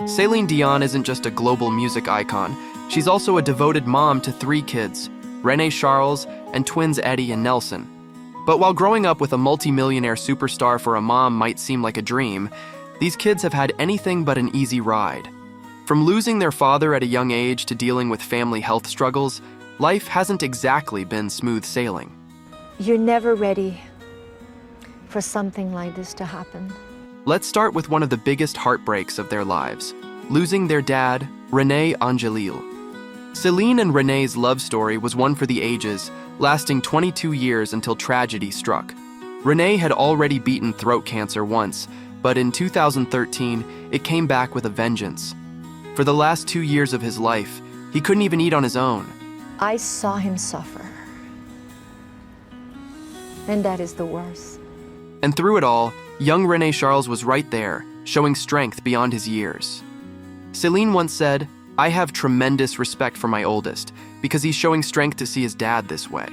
Céline Dion isn't just a global music icon, she's also a devoted mom to 3 kids, René-Charles and twins Eddy and Nelson. But while growing up with a multi-millionaire superstar for a mom might seem like a dream, these kids have had anything but an easy ride. From losing their father at a young age to dealing with family health struggles, life hasn't exactly been smooth sailing. You're never ready for something like this to happen. Let's start with one of the biggest heartbreaks of their lives, losing their dad, René Angélil. Celine and René's love story was one for the ages, lasting 22 years until tragedy struck. René had already beaten throat cancer once, but in 2013, it came back with a vengeance. For the last 2 years of his life, he couldn't even eat on his own. I saw him suffer. And that is the worst. And through it all, young René-Charles was right there, showing strength beyond his years. Celine once said, "I have tremendous respect for my oldest, because he's showing strength to see his dad this way."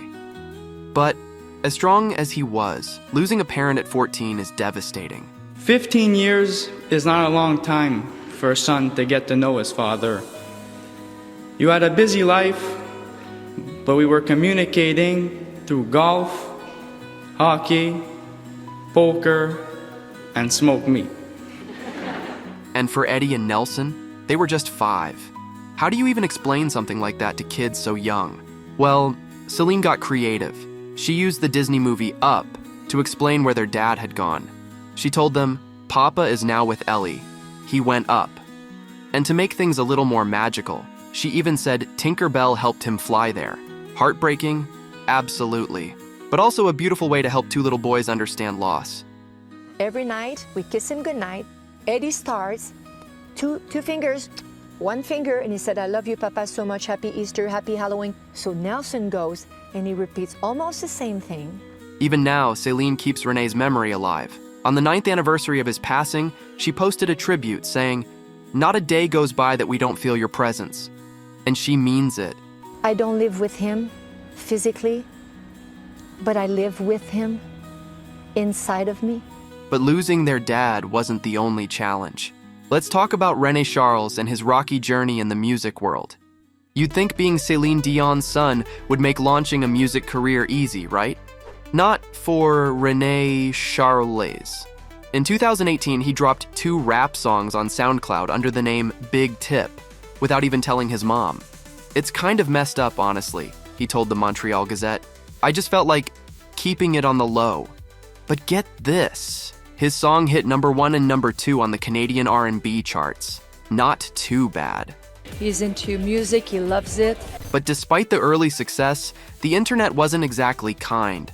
But as strong as he was, losing a parent at 14 is devastating. 15 years is not a long time for a son to get to know his father. You had a busy life, but we were communicating through golf, hockey, poker, and smoked meat. And for Eddy and Nelson, they were just 5. How do you even explain something like that to kids so young? Well, Celine got creative. She used the Disney movie Up to explain where their dad had gone. She told them, "Papa is now with Ellie. He went up." And to make things a little more magical, she even said Tinker Bell helped him fly there. Heartbreaking? Absolutely. But also a beautiful way to help 2 little boys understand loss. Every night, we kiss him goodnight. Eddy starts, two fingers, 1 finger, and he said, "I love you, Papa, so much. Happy Easter, happy Halloween." So Nelson goes, and he repeats almost the same thing. Even now, Celine keeps René's memory alive. On the 9th anniversary of his passing, she posted a tribute saying, "Not a day goes by that we don't feel your presence." And she means it. I don't live with him physically, but I live with him inside of me. But losing their dad wasn't the only challenge. Let's talk about René-Charles and his rocky journey in the music world. You'd think being Céline Dion's son would make launching a music career easy, right? Not for René-Charles. In 2018, he dropped 2 rap songs on SoundCloud under the name Big Tip, without even telling his mom. "It's kind of messed up, honestly," he told the Montreal Gazette. "I just felt like keeping it on the low." But get this, his song hit #1 and #2 on the Canadian R&B charts. Not too bad. He's into music, he loves it. But despite the early success, the internet wasn't exactly kind.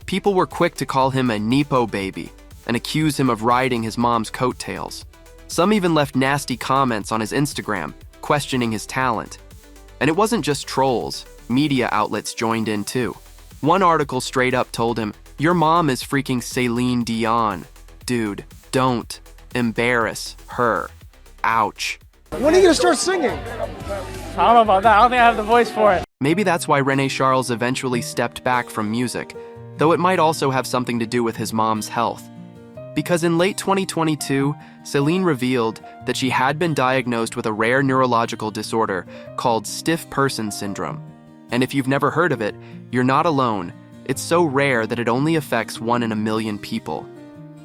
People were quick to call him a Nepo baby and accuse him of riding his mom's coattails. Some even left nasty comments on his Instagram, questioning his talent. And it wasn't just trolls, media outlets joined in too. One article straight up told him, "Your mom is freaking Céline Dion. Dude, don't embarrass her. Ouch." When are you gonna start singing? I don't know about that. I don't think I have the voice for it. Maybe that's why René-Charles eventually stepped back from music, though it might also have something to do with his mom's health. Because in late 2022, Celine revealed that she had been diagnosed with a rare neurological disorder called stiff person syndrome. And if you've never heard of it, you're not alone. It's so rare that it only affects 1 in a million people.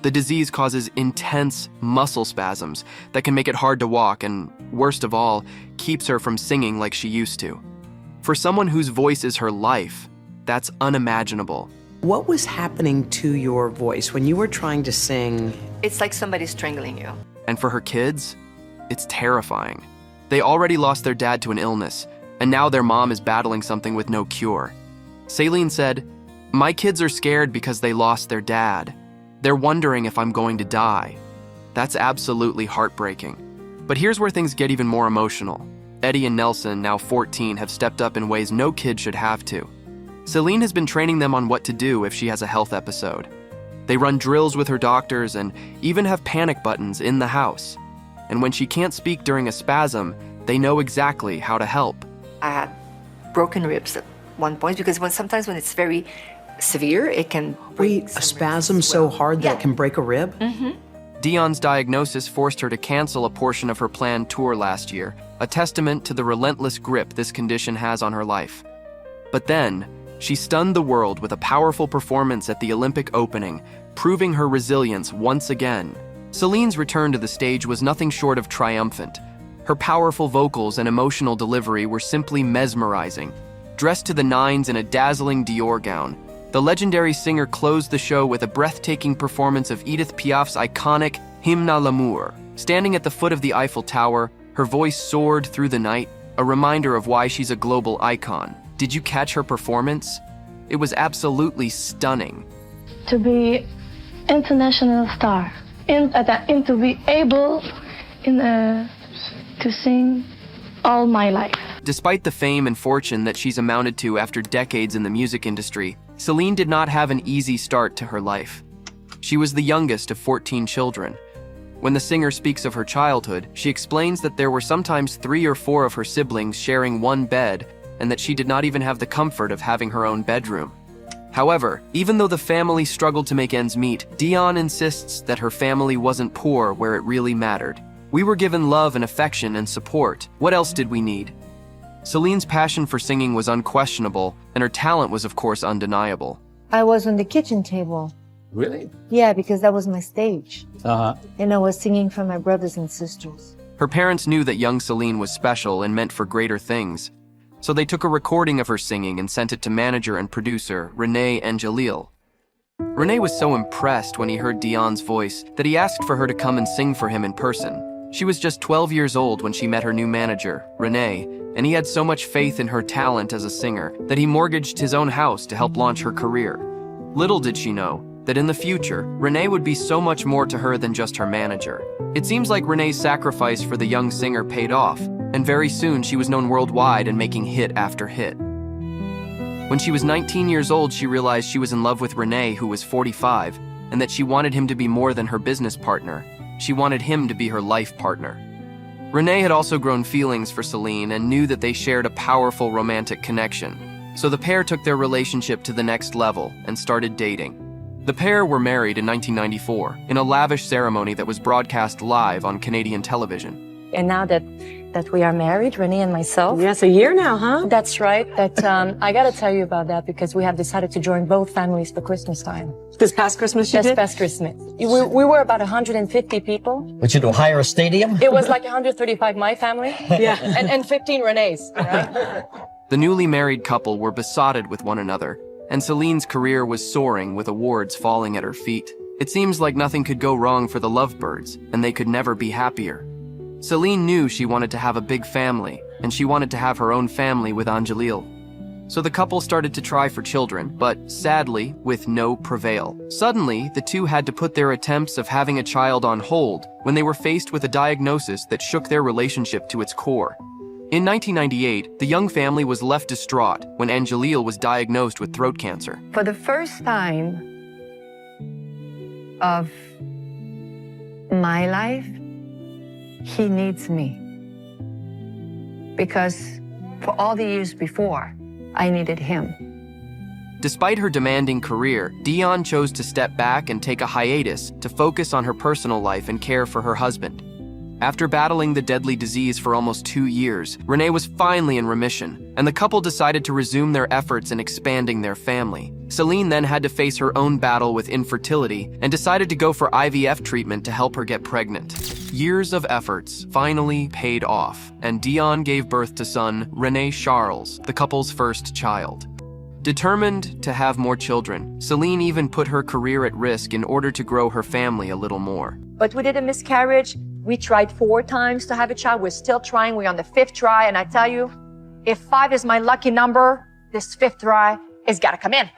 The disease causes intense muscle spasms that can make it hard to walk and, worst of all, keeps her from singing like she used to. For someone whose voice is her life, that's unimaginable. What was happening to your voice when you were trying to sing? It's like somebody's strangling you. And for her kids, it's terrifying. They already lost their dad to an illness, and now their mom is battling something with no cure. Celine said, "My kids are scared because they lost their dad. They're wondering if I'm going to die." That's absolutely heartbreaking. But here's where things get even more emotional. Eddy and Nelson, now 14, have stepped up in ways no kid should have to. Celine has been training them on what to do if she has a health episode. They run drills with her doctors and even have panic buttons in the house. And when she can't speak during a spasm, they know exactly how to help. I had broken ribs at one point because sometimes when it's very severe, it can break Wait, a spasm so hard that it can break a rib? Dion's diagnosis forced her to cancel a portion of her planned tour last year, a testament to the relentless grip this condition has on her life. But then, she stunned the world with a powerful performance at the Olympic opening, proving her resilience once again. Celine's return to the stage was nothing short of triumphant. Her powerful vocals and emotional delivery were simply mesmerizing. Dressed to the nines in a dazzling Dior gown, the legendary singer closed the show with a breathtaking performance of Edith Piaf's iconic Hymne à l'amour. Standing at the foot of the Eiffel Tower, her voice soared through the night, a reminder of why she's a global icon. Did you catch her performance? It was absolutely stunning. To be international star, and to be able to sing all my life. Despite the fame and fortune that she's amounted to after decades in the music industry, Celine did not have an easy start to her life. She was the youngest of 14 children. When the singer speaks of her childhood, she explains that there were sometimes 3 or 4 of her siblings sharing one bed, and that she did not even have the comfort of having her own bedroom. However, even though the family struggled to make ends meet, Dion insists that her family wasn't poor where it really mattered. We were given love and affection and support. What else did we need? Celine's passion for singing was unquestionable, and her talent was of course undeniable. I was on the kitchen table. Really? Yeah, because that was my stage. Uh-huh. And I was singing for my brothers and sisters. Her parents knew that young Celine was special and meant for greater things. So they took a recording of her singing and sent it to manager and producer René Angélil. René was so impressed when he heard Dion's voice that he asked for her to come and sing for him in person. She was just 12 years old when she met her new manager, René, and he had so much faith in her talent as a singer that he mortgaged his own house to help launch her career. Little did she know that in the future, René would be so much more to her than just her manager. It seems like René's sacrifice for the young singer paid off, and very soon she was known worldwide and making hit after hit. When she was 19 years old, she realized she was in love with René, who was 45, and that she wanted him to be more than her business partner. She wanted him to be her life partner. René had also grown feelings for Celine and knew that they shared a powerful romantic connection. So the pair took their relationship to the next level and started dating. The pair were married in 1994 in a lavish ceremony that was broadcast live on Canadian television. And now that we are married, René and myself. Yes, a year now, huh? That's right. But I got to tell you about that because we have decided to join both families for Christmas time. This past Christmas you This did? past Christmas. We were about 150 people. Would you do hire a stadium? It was like 135 my family. Yeah. And 15 René's, right? The newly married couple were besotted with one another, and Celine's career was soaring with awards falling at her feet. It seems like nothing could go wrong for the lovebirds, and they could never be happier. Celine knew she wanted to have a big family, and she wanted to have her own family with Angelil. So the couple started to try for children, but sadly, with no prevail. Suddenly, the two had to put their attempts of having a child on hold when they were faced with a diagnosis that shook their relationship to its core. In 1998, the young family was left distraught when Angelil was diagnosed with throat cancer. For the first time of my life, he needs me. Because for all the years before, I needed him. Despite her demanding career, Dion chose to step back and take a hiatus to focus on her personal life and care for her husband. After battling the deadly disease for almost 2 years, René was finally in remission, and the couple decided to resume their efforts in expanding their family. Celine then had to face her own battle with infertility and decided to go for IVF treatment to help her get pregnant. Years of efforts finally paid off, and Dion gave birth to son Rene-Charles, the couple's first child. Determined to have more children, Celine even put her career at risk in order to grow her family a little more. But we did a miscarriage. We tried 4 times to have a child. We're still trying. We're on the 5th try. And I tell you, if 5 is my lucky number, this 5th try has got to come in.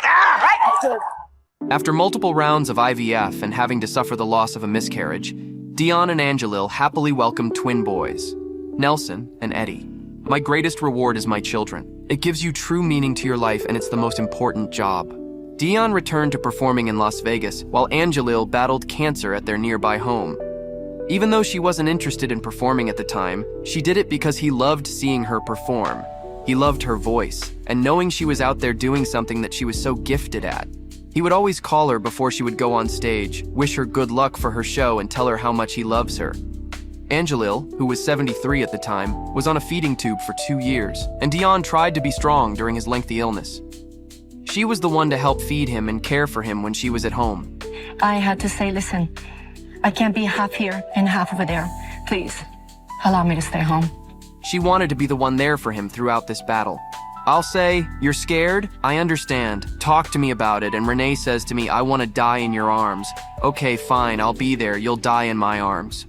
After multiple rounds of IVF and having to suffer the loss of a miscarriage, Dion and Angelil happily welcomed twin boys, Nelson and Eddy. My greatest reward is my children. It gives you true meaning to your life, and it's the most important job. Dion returned to performing in Las Vegas, while Angelil battled cancer at their nearby home. Even though she wasn't interested in performing at the time, she did it because he loved seeing her perform. He loved her voice, and knowing she was out there doing something that she was so gifted at. He would always call her before she would go on stage, wish her good luck for her show, and tell her how much he loves her. Angelil, who was 73 at the time, was on a feeding tube for 2 years, and Dion tried to be strong during his lengthy illness. She was the one to help feed him and care for him when she was at home. I had to say, listen, I can't be half here and half over there. Please, allow me to stay home. She wanted to be the one there for him throughout this battle. I'll say, "You're scared? I understand. Talk to me about it." And Renee says to me, "I want to die in your arms." "Okay, fine, I'll be there. You'll die in my arms."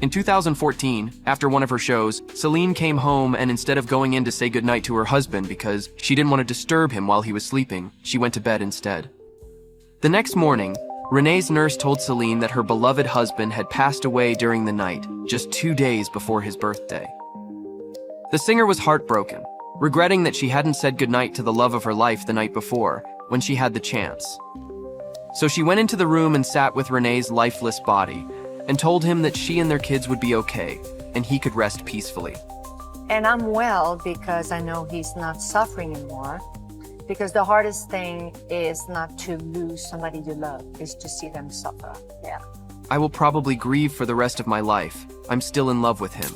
In 2014, after one of her shows, Celine came home, and instead of going in to say goodnight to her husband because she didn't want to disturb him while he was sleeping, she went to bed instead. The next morning, Renee's nurse told Celine that her beloved husband had passed away during the night, just 2 days before his birthday. The singer was heartbroken, regretting that she hadn't said goodnight to the love of her life the night before, when she had the chance. So she went into the room and sat with Renee's lifeless body, and told him that she and their kids would be okay, and he could rest peacefully. And I'm well because I know he's not suffering anymore. Because the hardest thing is not to lose somebody you love, is to see them suffer. Yeah. I will probably grieve for the rest of my life. I'm still in love with him.